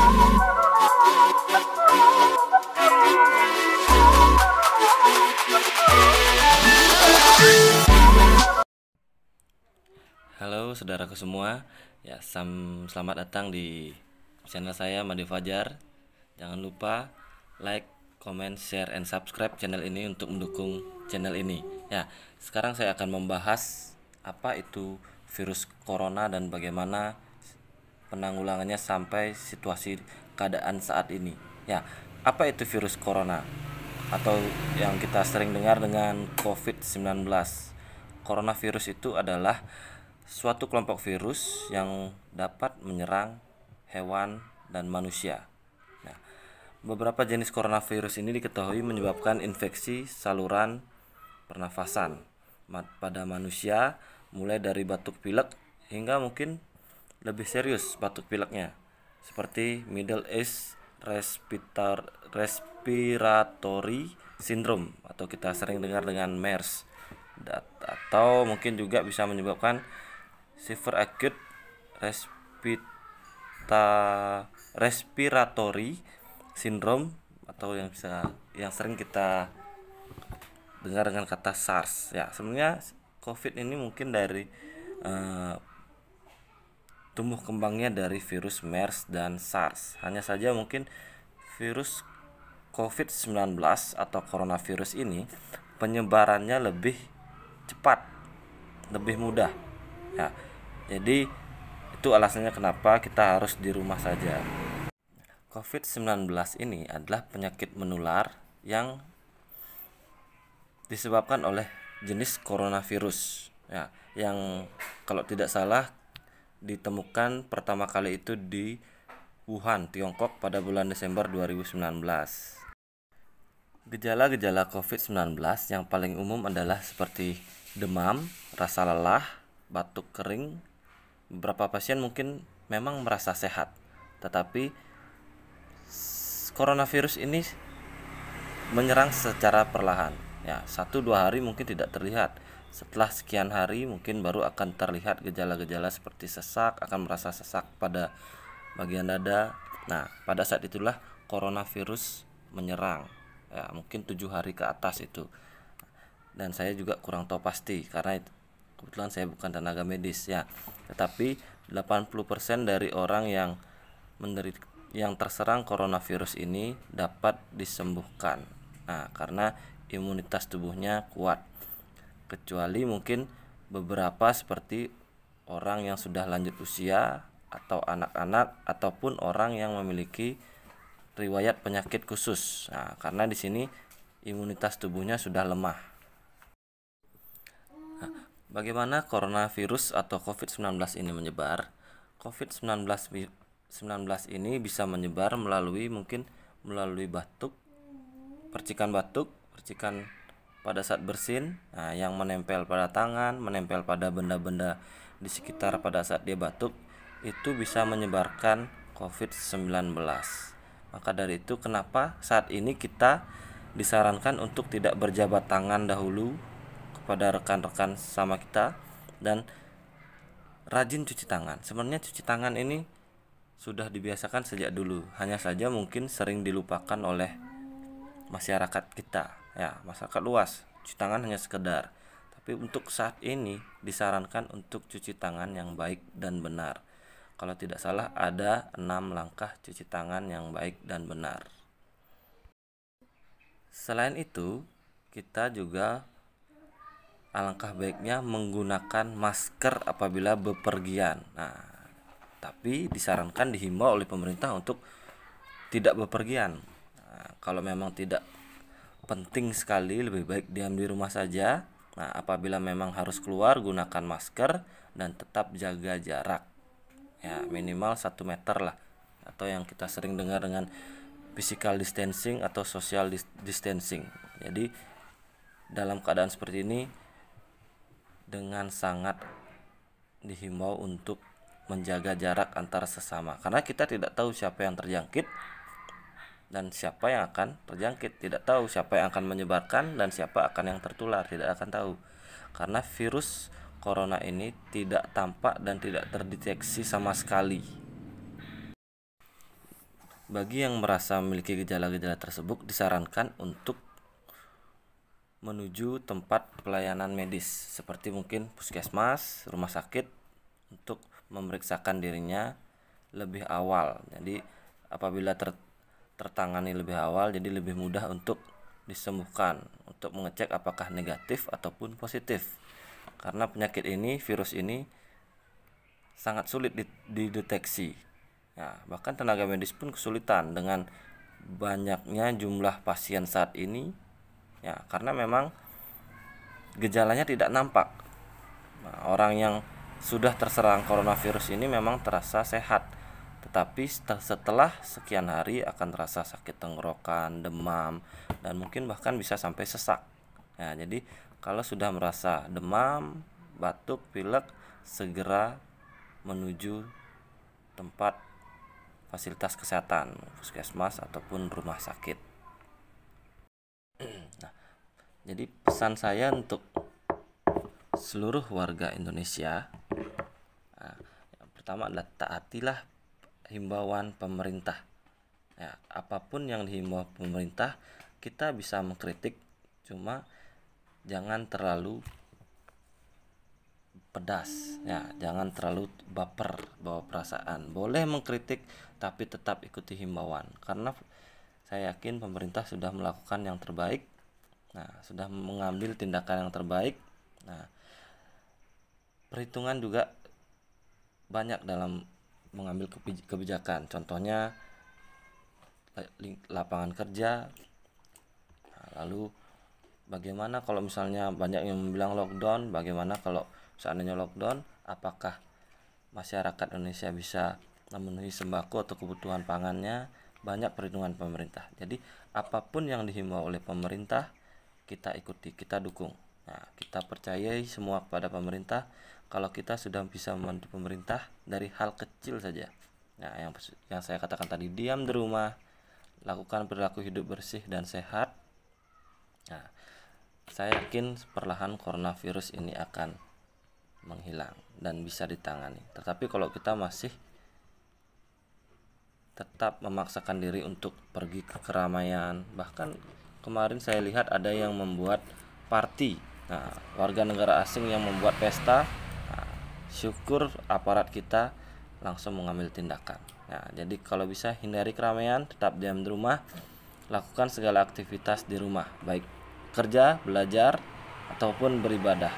Halo saudaraku semua, ya selamat datang di channel saya Made Fajar. Jangan lupa like, comment, share, and subscribe channel ini untuk mendukung channel ini. Ya, sekarang saya akan membahas apa itu virus corona dan bagaimana penanggulangannya sampai situasi keadaan saat ini. Ya, apa itu virus corona atau yang kita sering dengar dengan COVID-19? Coronavirus itu adalah suatu kelompok virus yang dapat menyerang hewan dan manusia. Nah, beberapa jenis coronavirus ini diketahui menyebabkan infeksi saluran pernafasan pada manusia, mulai dari batuk pilek hingga mungkin lebih serius batuk pileknya, seperti Middle East Respiratory Syndrome atau kita sering dengar dengan MERS, atau mungkin juga bisa menyebabkan Severe Acute Respiratory Syndrome atau yang sering kita dengar dengan kata SARS. Ya, sebenarnya COVID ini mungkin dari tumbuh kembangnya dari virus MERS dan SARS. Hanya saja mungkin virus COVID-19 atau coronavirus ini penyebarannya lebih cepat, lebih mudah. Ya, jadi itu alasannya kenapa kita harus di rumah saja. COVID-19 ini adalah penyakit menular yang disebabkan oleh jenis coronavirus, ya, yang kalau tidak salah ditemukan pertama kali itu di Wuhan, Tiongkok pada bulan Desember 2019. Gejala-gejala COVID-19 yang paling umum adalah seperti demam, rasa lelah, batuk kering. Beberapa pasien mungkin memang merasa sehat, tetapi coronavirus ini menyerang secara perlahan. Ya, 1-2 hari mungkin tidak terlihat. Setelah sekian hari mungkin baru akan terlihat gejala-gejala seperti sesak, akan merasa sesak pada bagian dada. Nah, pada saat itulah coronavirus menyerang. Ya, mungkin 7 hari ke atas itu. Dan saya juga kurang tahu pasti karena kebetulan saya bukan tenaga medis, ya. Tetapi 80% dari orang yang terserang coronavirus ini dapat disembuhkan. Nah, karena imunitas tubuhnya kuat. Kecuali mungkin beberapa seperti orang yang sudah lanjut usia atau anak-anak ataupun orang yang memiliki riwayat penyakit khusus. Nah, karena di sini imunitas tubuhnya sudah lemah. Bagaimana coronavirus atau COVID-19 ini menyebar? COVID-19 ini bisa menyebar melalui batuk, percikan pada saat bersin, nah, yang menempel pada tangan, menempel pada benda-benda di sekitar pada saat dia batuk, itu bisa menyebarkan COVID-19. Maka dari itu kenapa saat ini kita disarankan untuk tidak berjabat tangan dahulu pada rekan-rekan sama kita dan rajin cuci tangan. Sebenarnya cuci tangan ini sudah dibiasakan sejak dulu, hanya saja mungkin sering dilupakan oleh masyarakat kita, ya, masyarakat luas. Cuci tangan hanya sekedar, tapi untuk saat ini disarankan untuk cuci tangan yang baik dan benar. Kalau tidak salah ada 6 langkah cuci tangan yang baik dan benar. Selain itu, kita juga alangkah baiknya menggunakan masker apabila bepergian. Nah, tapi dihimbau oleh pemerintah untuk tidak bepergian. Nah, kalau memang tidak penting sekali, lebih baik diam di rumah saja. Nah, apabila memang harus keluar, gunakan masker dan tetap jaga jarak. Ya, minimal 1 meter lah, atau yang kita sering dengar dengan physical distancing atau social distancing. Jadi dalam keadaan seperti ini dengan sangat dihimbau untuk menjaga jarak antar sesama, karena kita tidak tahu siapa yang terjangkit dan siapa yang akan terjangkit, tidak tahu siapa yang akan menyebarkan dan siapa akan yang tertular, tidak akan tahu, karena virus corona ini tidak tampak dan tidak terdeteksi sama sekali. Bagi yang merasa memiliki gejala-gejala tersebut, disarankan untuk menuju tempat pelayanan medis seperti mungkin puskesmas, rumah sakit untuk memeriksakan dirinya lebih awal. Jadi apabila tertangani lebih awal, jadi lebih mudah untuk disembuhkan, untuk mengecek apakah negatif ataupun positif. Karena penyakit ini, virus ini sangat sulit dideteksi. Ya, bahkan tenaga medis pun kesulitan dengan banyaknya jumlah pasien saat ini. Ya, karena memang gejalanya tidak nampak. Nah, orang yang sudah terserang coronavirus ini memang terasa sehat, tetapi setelah sekian hari akan terasa sakit tenggorokan, demam, dan mungkin bahkan bisa sampai sesak. Nah, jadi kalau sudah merasa demam, batuk, pilek, segera menuju tempat fasilitas kesehatan, puskesmas ataupun rumah sakit. Nah, jadi pesan saya untuk seluruh warga Indonesia, yang pertama adalah taatilah himbauan pemerintah. Ya, apapun yang dihimbau pemerintah, kita bisa mengkritik, cuma jangan terlalu pedas, ya, jangan terlalu baper, bawa perasaan. Boleh mengkritik, tapi tetap ikuti himbauan, karena saya yakin pemerintah sudah melakukan yang terbaik. Nah, sudah mengambil tindakan yang terbaik. Nah, perhitungan juga banyak dalam mengambil kebijakan. Contohnya lapangan kerja. Nah, lalu bagaimana kalau misalnya banyak yang bilang lockdown, bagaimana kalau seandainya lockdown, apakah masyarakat Indonesia bisa memenuhi sembako atau kebutuhan pangannya? Banyak perhitungan pemerintah. Jadi apapun yang dihimbau oleh pemerintah, kita ikuti, kita dukung. Nah, kita percayai semua kepada pemerintah. Kalau kita sudah bisa membantu pemerintah dari hal kecil saja. Nah, yang saya katakan tadi, diam di rumah, lakukan perilaku hidup bersih dan sehat. Nah, saya yakin perlahan coronavirus ini akan menghilang dan bisa ditangani. Tetapi kalau kita masih tetap memaksakan diri untuk pergi ke keramaian, bahkan kemarin saya lihat ada yang membuat party. Nah, warga negara asing yang membuat pesta. Nah, syukur aparat kita langsung mengambil tindakan. Nah, jadi kalau bisa hindari keramaian, tetap diam di rumah, lakukan segala aktivitas di rumah, baik kerja, belajar, ataupun beribadah.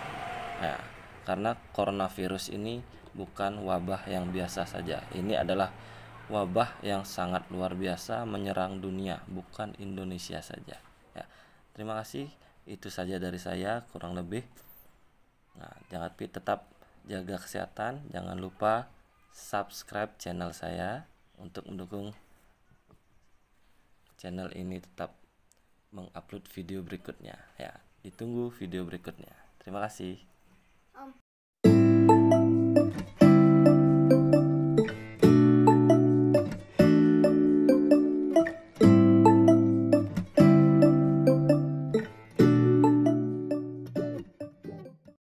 Nah, karena coronavirus ini bukan wabah yang biasa saja. Ini adalah wabah yang sangat luar biasa menyerang dunia, bukan Indonesia saja. Ya, terima kasih. Itu saja dari saya, kurang lebih. Nah, jangan lupa tetap jaga kesehatan. Jangan lupa subscribe channel saya untuk mendukung channel ini tetap mengupload video berikutnya. Ya, ditunggu video berikutnya. Terima kasih.